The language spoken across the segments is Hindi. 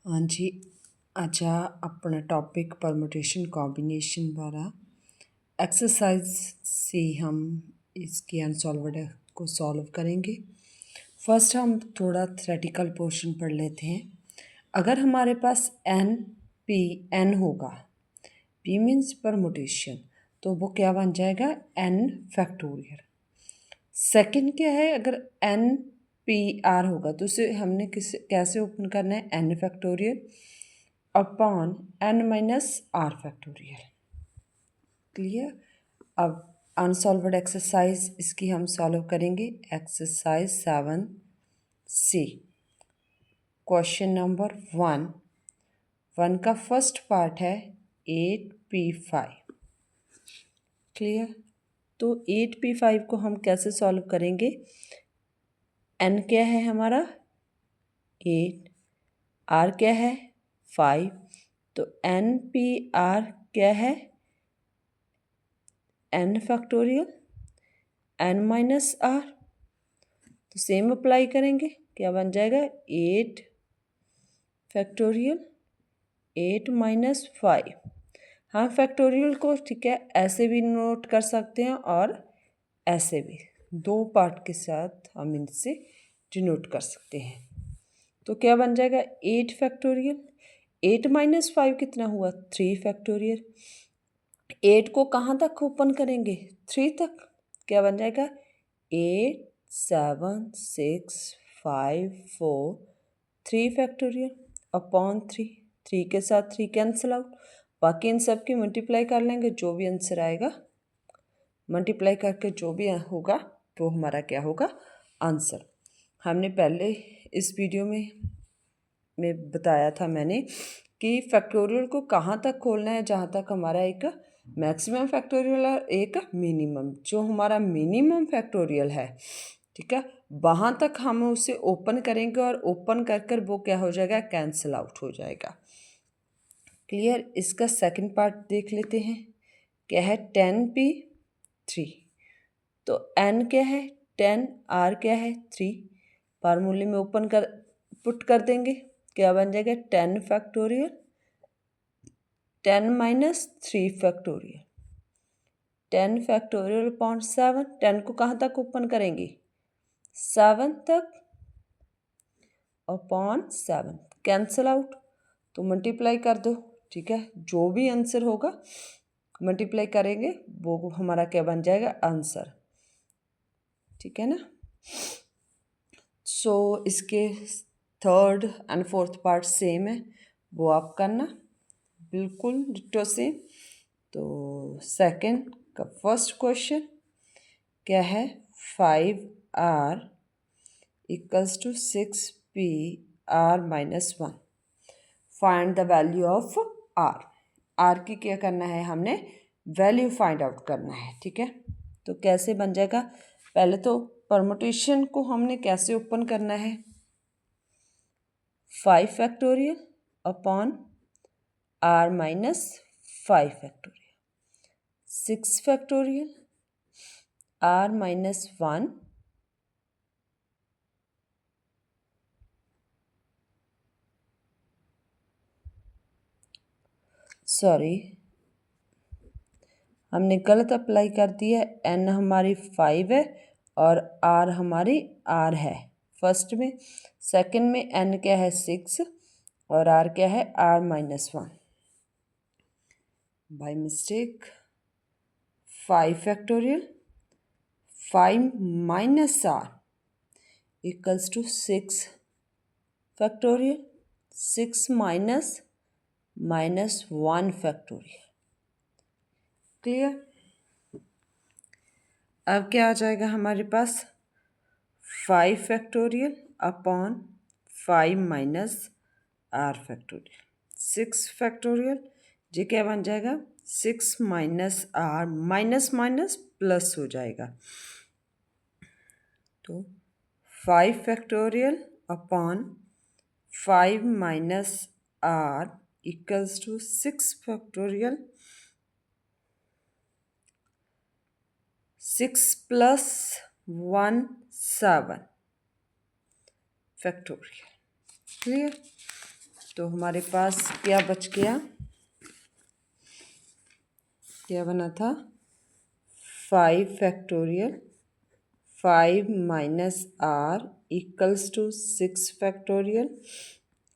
हाँ जी, अच्छा अपना टॉपिक परमुटेशन कॉम्बिनेशन वाला एक्सरसाइज से हम इसके अनसॉल्वड को सॉल्व करेंगे। फर्स्ट हम थोड़ा थ्योरेटिकल पोर्शन पढ़ लेते हैं। अगर हमारे पास एन होगा, पी मीन्स परमुटेशन, तो वो क्या बन जाएगा एन फैक्टोरियल। सेकंड क्या है, अगर एन पी आर होगा तो उसे हमने कैसे ओपन करना है, n factorial upon n minus are factorial. Clear. अब अनसॉल्वड एक्सरसाइज इसकी हम सॉल्व करेंगे। एक्सरसाइज 7C क्वेश्चन नंबर 1 का फर्स्ट पार्ट है 8p5। क्लियर। तो 8p5 को हम कैसे सॉल्व करेंगे, एन क्या है हमारा 8, आर क्या है 5, तो एन पी आर क्या है n factorial n minus r. तो सेम अप्लाई करेंगे, क्या बन जाएगा 8 फैक्टोरियल 8 माइनस 5। हाँ फैक्टोरियल को ठीक है ऐसे भी नोट कर सकते हैं और ऐसे भी, दो पार्ट के साथ हम इनसे डिनोट कर सकते हैं। तो क्या बन जाएगा 8 फैक्टोरियल 8 माइनस 5 कितना हुआ 3 फैक्टोरियल। 8 को कहाँ तक ओपन करेंगे 3 तक, क्या बन जाएगा 8 7 6 5 4 3 फैक्टोरियल अपॉन 3 के साथ 3 कैंसिल आउट, बाकी इन सब की मल्टीप्लाई कर लेंगे, जो भी आंसर आएगा मल्टीप्लाई करके जो भी होगा तो हमारा क्या होगा आंसर। हमने पहले इस वीडियो में बताया था मैंने कि फैक्टोरियल को कहाँ तक खोलना है, जहाँ तक हमारा एक मैक्सिमम फैक्टोरियल और एक मिनिमम, जो हमारा मिनिमम फैक्टोरियल है ठीक है, वहाँ तक हम उसे ओपन करेंगे और ओपन कर कर वो क्या हो जाएगा कैंसिल आउट हो जाएगा। क्लियर। इसका सेकंड पार्ट देख लेते हैं, क्या है 10p3। तो n क्या है 10, r क्या है 3, फार्मूले में ओपन कर पुट कर देंगे, क्या बन जाएगा 10 factorial 10 minus 3 factorial 10 factorial upon 7। 10 को कहाँ तक ओपन करेंगे 7 तक अपॉन 7, कैंसिल आउट, तो मल्टीप्लाई कर दो ठीक है, जो भी आंसर होगा मल्टीप्लाई करेंगे वो हमारा क्या बन जाएगा आंसर, ठीक है ना। सो इसके third and fourth part same है, वो आप करना बिल्कुल डिटो सेम। तो सेकंड का फर्स्ट क्वेश्चन क्या है 5r equals to 6p r - 1, find the value of r। r की क्या करना है, हमने वैल्यू फाइंड आउट करना है ठीक है। तो कैसे बन जाएगा, पहले तो परमुटेशन को हमने कैसे ओपन करना है 5 factorial upon r minus 5 factorial 6 factorial r minus 1 sorry हमने गलत अप्लाई कर दिया, n हमारी 5 है और r हमारी r है फर्स्ट में, सेकंड में n क्या है 6 और r क्या है r minus 1। By mistake 5 factorial 5 minus r equals to 6 factorial 6 minus -1 factorial. Clear. अब क्या आ जाएगा हमारे पास 5 factorial upon 5 minus r factorial 6 factorial, ये क्या बन जाएगा 6 minus r minus minus plus हो जाएगा, तो 5 factorial upon 5 minus r equals to 6 factorial 6 plus 1 7 factorial. Clear. तो हमारे पास क्या बच गया, क्या बना था, 5 factorial 5 minus R equals to 6 factorial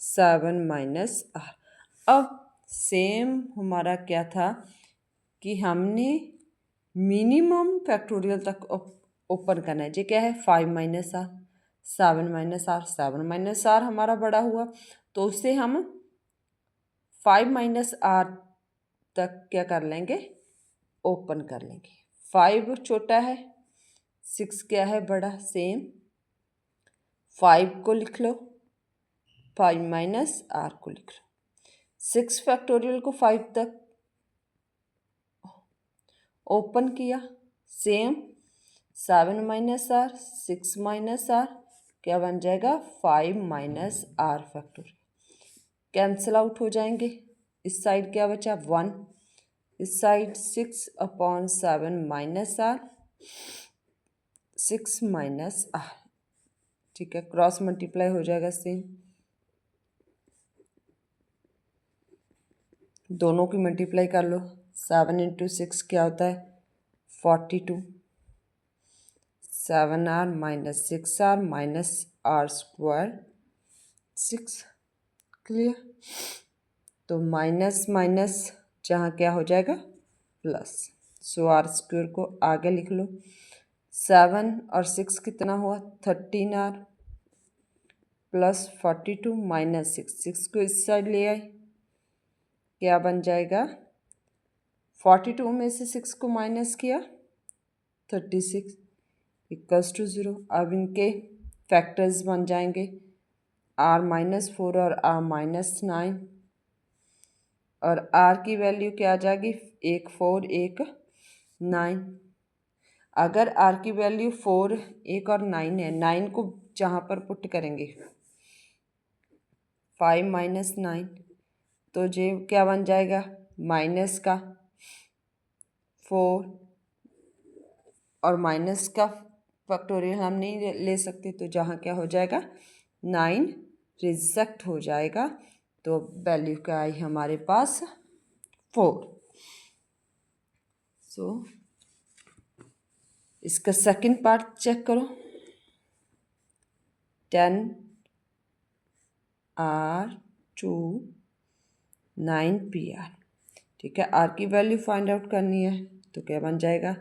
7 minus R. अब सेम हमारा क्या था कि हमने मिनिमम फैक्टोरियल तक ओपन करना है। ये क्या है, 5 minus R 7 minus R, 7 minus R हमारा बड़ा हुआ, तो उससे हम 5 माइनस आर तक क्या कर लेंगे, ओपन कर लेंगे। 5 छोटा है, 6 क्या है, बड़ा। सेम 5 को लिख लो, 5 माइनस आर को लिख लो। 6 फैक्टोरियल को 5 तक ओपन किया। Same 7 minus R 6 minus R क्या बन जाएगा, 5 minus are factorial. Cancel out हो जाएंगे। इस साइड क्या बचा, 1। इस side 6/7 minus R 6 minus R, ठीक है। क्रॉस मल्टीप्लाई हो जाएगा सेम, दोनों की मल्टीप्लाई कर लो। 7 इंटू 6 क्या होता है, 42। 7r minus 6r minus R square 6, clear. तो माइनस माइनस जहाँ क्या हो जाएगा, प्लस। सो आर स्क्वायर को आगे लिख लो। 7 और 6 कितना हुआ, 13r प्लस 42 माइनस 6 को इस साइड ले आए, क्या बन जाएगा, 42 में से 6 को माइनस किया 36 इक्वल्स टू 0। अब इनके फैक्टर्स बन जाएंगे r-4 और r-9, और r की वैल्यू क्या आ जाएगी, एक 4 एक 9। अगर r की वैल्यू 4 एक और 9 है, 9 को जहाँ पर पुट करेंगे 5 माइनस 9, तो ये क्या बन जाएगा, माइनस का 4 और माइनस का फैक्टोरियल हम नहीं ले सकते, तो जहाँ क्या हो जाएगा, 9 रिजेक्ट हो जाएगा। तो वैल्यू क्या आई हमारे पास, 4। सो इसका सेकंड पार्ट चेक करो। 10r to 9pr, ठीक है। r की वैल्यू फाइंड आउट करनी है, तो क्या बन जाएगा,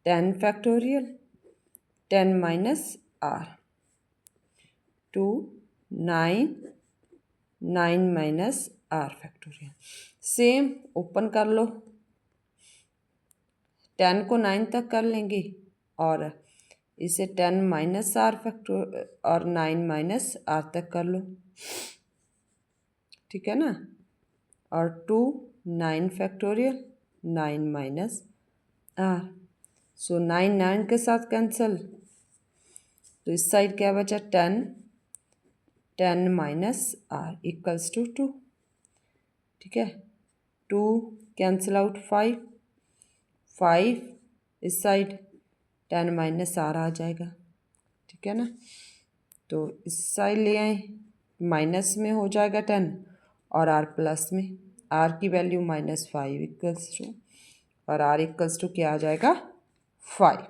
10 factorial 10 minus R to 9 9 minus are factorial. Same open कर लो, 10 को 9 तक कर लेंगे और इसे 10 माइनस आर फैक्टोरियल और 9 माइनस आर तक कर लो, ठीक है ना। और 2 9 फैक्टोरियल 9 माइनस आर, सो 9 9 के साथ कैंसिल, तो इस साइड क्या बचा, 10 10 माइनस आर इक्वल्स टू 2, ठीक है। 2 कैंसिल आउट 5 5 इस साइड 10 माइनस आर आ जाएगा, ठीक है ना। तो इस साइड ले आए, माइनस में हो जाएगा 10 और आर प्लस में, आर की वैल्यू -5 इक्वल्स टू, और आर इक्वल्स टू क्या आ जाएगा, 5,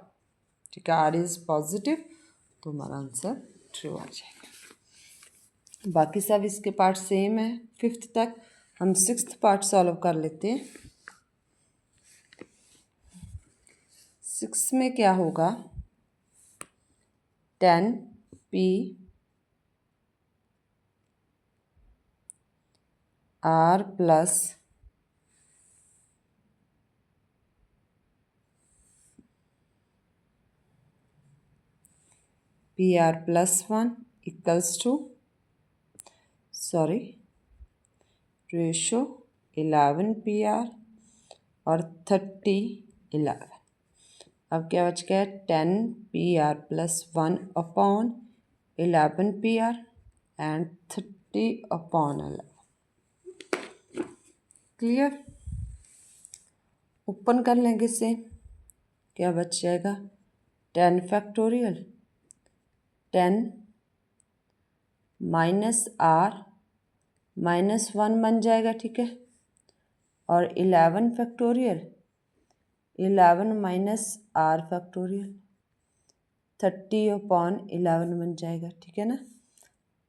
ठीक है। आर इज़ पॉजिटिव, तो हमारा आंसर ट्रू आ जाएगा। बाकी सब इसके पार्ट सेम है 5th तक। हम 6th पार्ट सॉल्व कर लेते हैं। 6 में क्या होगा, 10p r plus PR +1 equals to, sorry, ratio 11 PR और 30 11। अब क्या बच गया, 10 PR +1 upon 11 PR and 30 upon 11, clear. Open कर लेंगे इसे, क्या बच जाएगा, 10 फैक्टोरियल 10 माइनस आर माइनस 1 बन जाएगा, ठीक है। और 11 फैक्टोरियल 11 माइनस आर फैक्टोरियल 30/11 बन जाएगा, ठीक है ना।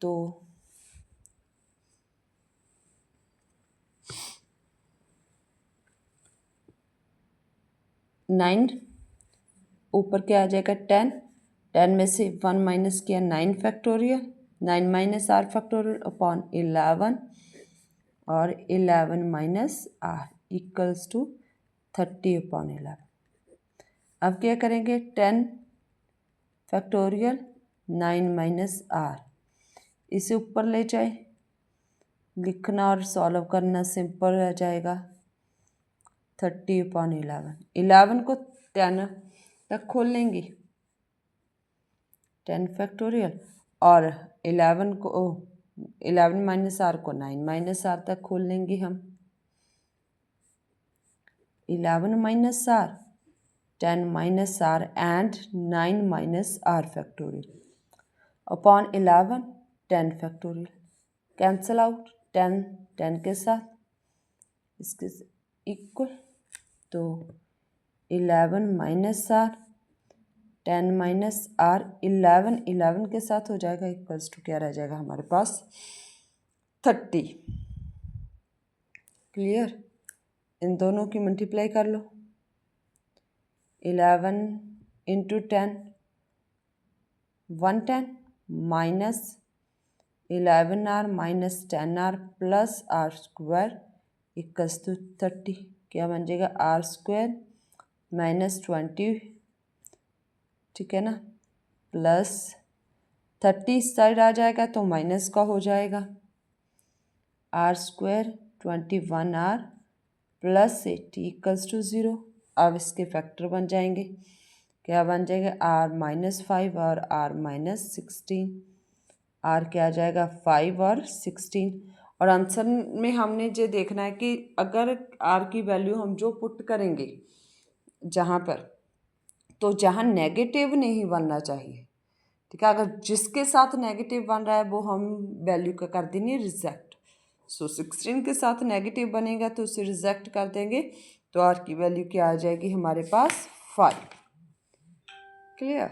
तो 9 ऊपर क्या आ जाएगा 10, 10 में से 1 माइनस किया 9 factorial 9 minus are factorial upon 11 और 11 माइनस आर इक्वल्स टू 30/11। अब क्या करेंगे 10 फैक्टोरियल 9 माइनस आर इसे ऊपर ले जाए, लिखना और सॉल्व करना सिंपल रह जाएगा। 30/11 11 को 10 तक खोल लेंगे 10 फैक्टोरियल और 11 को 11 माइनस आर को 9 माइनस आर तक खोल लेंगे हम। 11 minus R 10 minus R and 9 minus are factorial upon 11 10 factorial cancel out 10 10 के साथ इसके इक्वल, तो 11 माइनस आर 10 माइनस आर 11 के साथ हो जाएगा इक्वल्स टू क्या रह जाएगा हमारे पास 30। क्लियर। इन दोनों की मल्टीप्लाई कर लो 11 इंटू 10 110 माइनस 11 आर माइनस 10 आर plus R square equals to 30। क्या बन जाएगा आर स्क्वायर माइनस 20, ठीक है ना, प्लस 30 इस साइड आ जाएगा तो माइनस का हो जाएगा आर स्क्वायर 21 आर प्लस 80 इक्वल्स टू 0। अब इसके फैक्टर बन जाएंगे, क्या बन जाएगा आर माइनस 5 और आर माइनस 16। आर क्या आ जाएगा 5 और 16। और आंसर में हमने ये देखना है कि अगर आर की वैल्यू हम जो पुट करेंगे जहाँ पर, तो जहाँ नेगेटिव नहीं बनना चाहिए, ठीक है। अगर जिसके साथ नेगेटिव बन रहा है वो हम वैल्यू का कर देंगे रिजेक्ट। सो 16 के साथ नेगेटिव बनेगा तो उसे रिजेक्ट कर देंगे, तो आर की वैल्यू क्या आ जाएगी हमारे पास 5। क्लियर।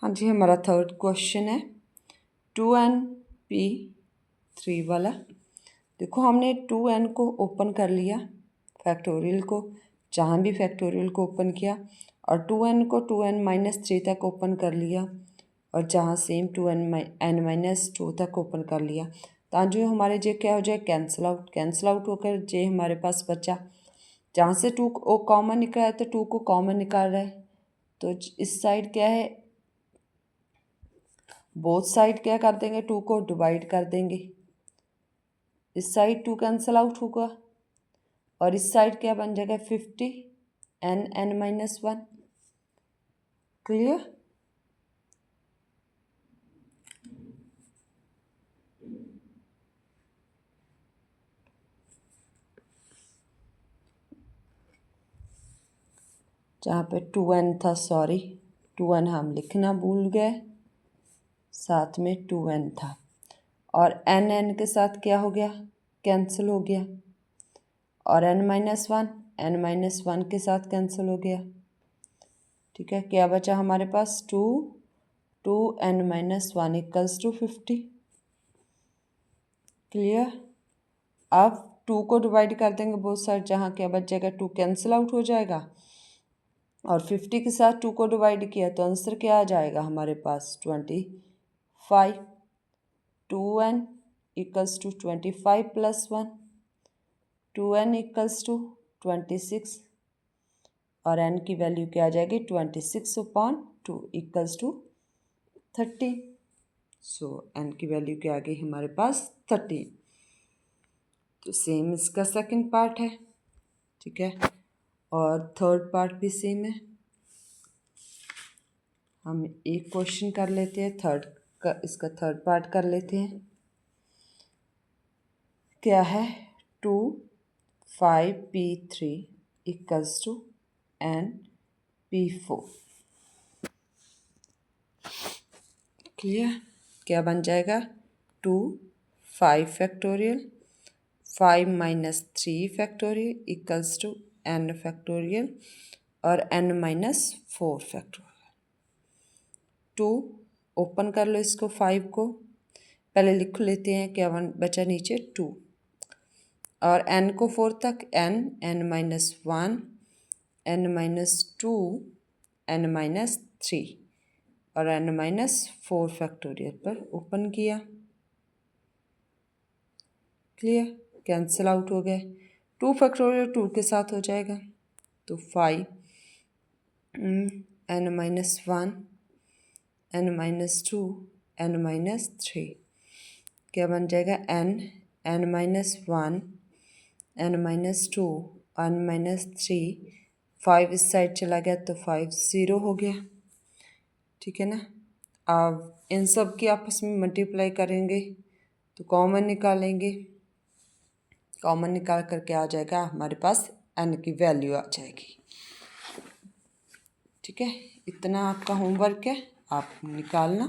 हाँ जी, हमारा थर्ड क्वेश्चन है 2np3 वाला। देखो हमने 2n को ओपन कर लिया फैक्टोरियल को, जहाँ भी फैक्टोरियल को ओपन किया, और 2n को 2n माइनस 3 तक ओपन कर लिया, और जहाँ सेम 2n माइनस 2 तक ओपन कर लिया। तो जो हमारे जे क्या हो जाए कैंसिल आउट होकर जे हमारे पास बचा, जहाँ से 2 को कॉमन निकला है तो 2 को कॉमन निकाल रहे हैं, तो इस साइड क्या है बोथ साइड क्या कर देंगे 2 को डिवाइड कर देंगे। इस साइड 2 कैंसिल आउट होगा और इस साइड क्या बन जाएगा 50 n माइनस 1। क्लियर। जहाँ पे 2n था, सॉरी 2n हम लिखना भूल गए, साथ में 2n था, और n के साथ क्या हो गया कैंसिल हो गया, और n माइनस 1 के साथ कैंसिल हो गया, ठीक है। क्या बचा हमारे पास 2n minus 1 equals to 50। Clear. अब 2 को डिवाइड कर देंगे बोथ साइड, जहाँ क्या बच जाएगा 2 कैंसिल आउट हो जाएगा, और 50 के साथ 2 को डिवाइड किया तो आंसर क्या आ जाएगा हमारे पास 25। 2n equals to 25 plus 1, 2n equals to 26, और n की वैल्यू क्या आ जाएगी 26/2 इक्वल्स टू 30। सो n की वैल्यू क्या आ गई हमारे पास 30। तो सेम इसका सेकंड पार्ट है, ठीक है, और थर्ड पार्ट भी सेम है। हम एक क्वेश्चन कर लेते हैं, इसका थर्ड पार्ट कर लेते हैं। क्या है 2,5p3 equals to np4। Clear. क्या बन जाएगा 2 5 factorial 5 minus 3 factorial equals to n factorial और n माइनस 4 फैक्टोरियल। 2 ओपन कर लो इसको 5 को, पहले लिख लेते हैं क्या बचा नीचे 2 और n को 4 तक n minus 1 n minus 2 n minus 3 और n माइनस 4 फैक्टोरियल पर ओपन किया। क्लियर, कैंसिल आउट हो गए। 2 फैक्टोरियल 2 के साथ हो जाएगा तो 5 n minus 1 n minus 2 n minus 3 क्या बन जाएगा n minus 1 n minus 2 n minus 3 5 इस साइड चला गया तो 5 0 हो गया। ठीक है ना। अब इन सब की आपस में मल्टीप्लाई करेंगे तो कॉमन निकालेंगे, कॉमन निकाल करके आ जाएगा हमारे पास n की वैल्यू आ जाएगी। ठीक है, इतना आपका होमवर्क है, आप निकालना,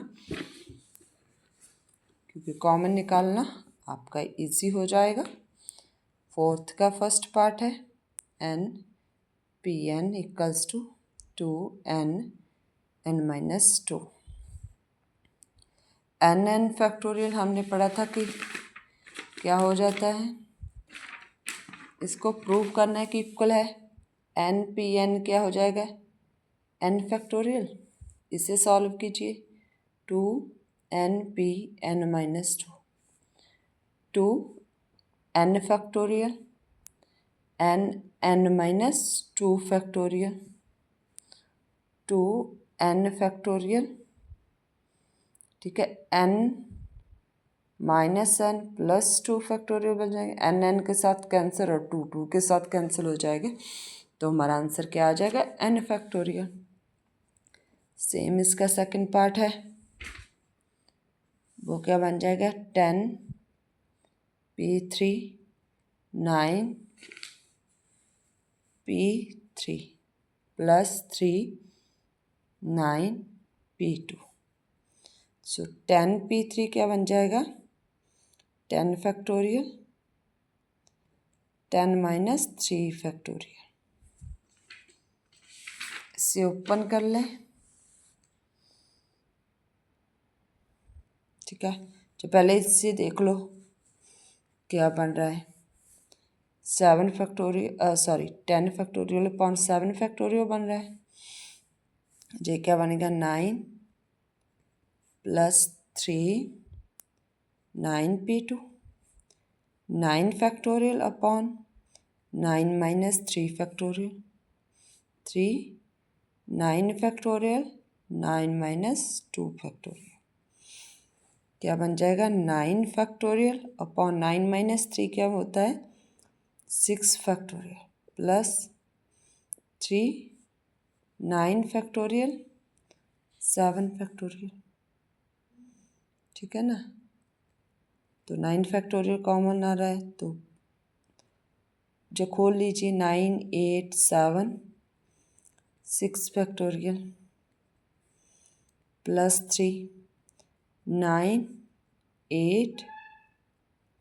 क्योंकि कॉमन निकालना आपका इजी हो जाएगा। 4th का फर्स्ट पार्ट है n P N equals to 2n n minus 2। n factorial हमने पढ़ा था कि क्या हो जाता है, इसको प्रूव करना है कि इक्वल है n पी एन क्या हो जाएगा n फैक्टोरियल। इसे सॉल्व कीजिए 2n P n minus 2 2n factorial n minus 2 factorial 2n factorial. ठीक है, n minus n plus 2 factorial बन जाएगा, n के साथ कैंसिल और 2 के साथ कैंसिल हो जाएगा तो हमारा आंसर क्या आ जाएगा n फैक्टोरियल। सेम इसका सेकंड पार्ट है, वो क्या बन जाएगा 10 p3 9 p3 प्लस 3 9 p2। सो 10 p3 क्या बन जाएगा 10 फैक्टोरियल 10 माइनस 3 फैक्टोरियल। इसे ओपन कर लें। ठीक है, तो पहले इससे देख लो क्या बन रहा है 7 फैक्टोरियल 10 फैक्टोरियल अपॉन 7 फैक्टोरियल बन रहा है। ये क्या बनेगा 9 plus 3 9 p2 9 factorial upon 9 minus 3 factorial 3 9 factorial 9 minus 2 factorial क्या बन जाएगा 9 फैक्टोरियल अपॉन 9 माइनस 3 क्या होता है 6 फैक्टोरियल प्लस 3 9 फैक्टोरियल 7 फैक्टोरियल। ठीक है ना, तो 9 फैक्टोरियल कॉमन आ रहा है तो जो खोल लीजिए 9 8 7 6 factorial plus 3 9 8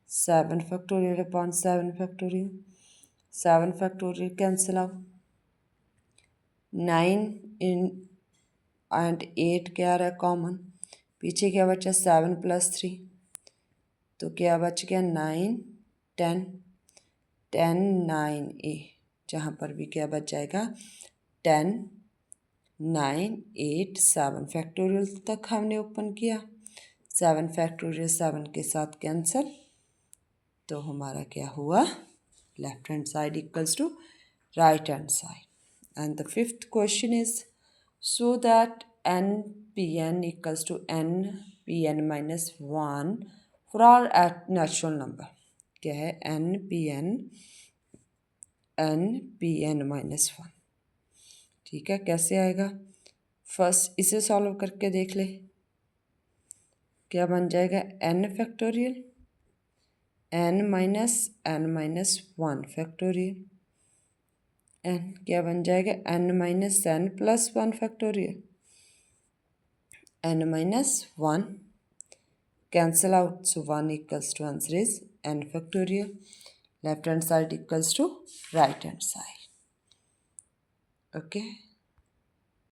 7 factorial upon 7 factorial 7 factorial cancel out 9 in and 8 क्या आ रहा है कॉमन, पीछे क्या बचा 7 प्लस 3 तो क्या बच गया 9 10 10 9 ए, जहाँ पर भी क्या बच जाएगा 10 9 8 7 फैक्टोरियल तक हमने ओपन किया, 7 फैक्टोरियल 7 के साथ कैंसिल तो हमारा क्या हुआ left hand side equals to right hand side. And the fifth question is, so that npn equals to npn minus 1 for all natural number। क्या है npn minus 1। ठीक है, कैसे आएगा, फर्स्ट इसे सॉल्व करके देख ले क्या बन जाएगा n factorial n minus 1 factorial n क्या बन जाएगा n minus n plus 1 factorial n minus 1 cancel out. So 1 equals to answer is n factorial. Left hand side equals to right hand side. Okay.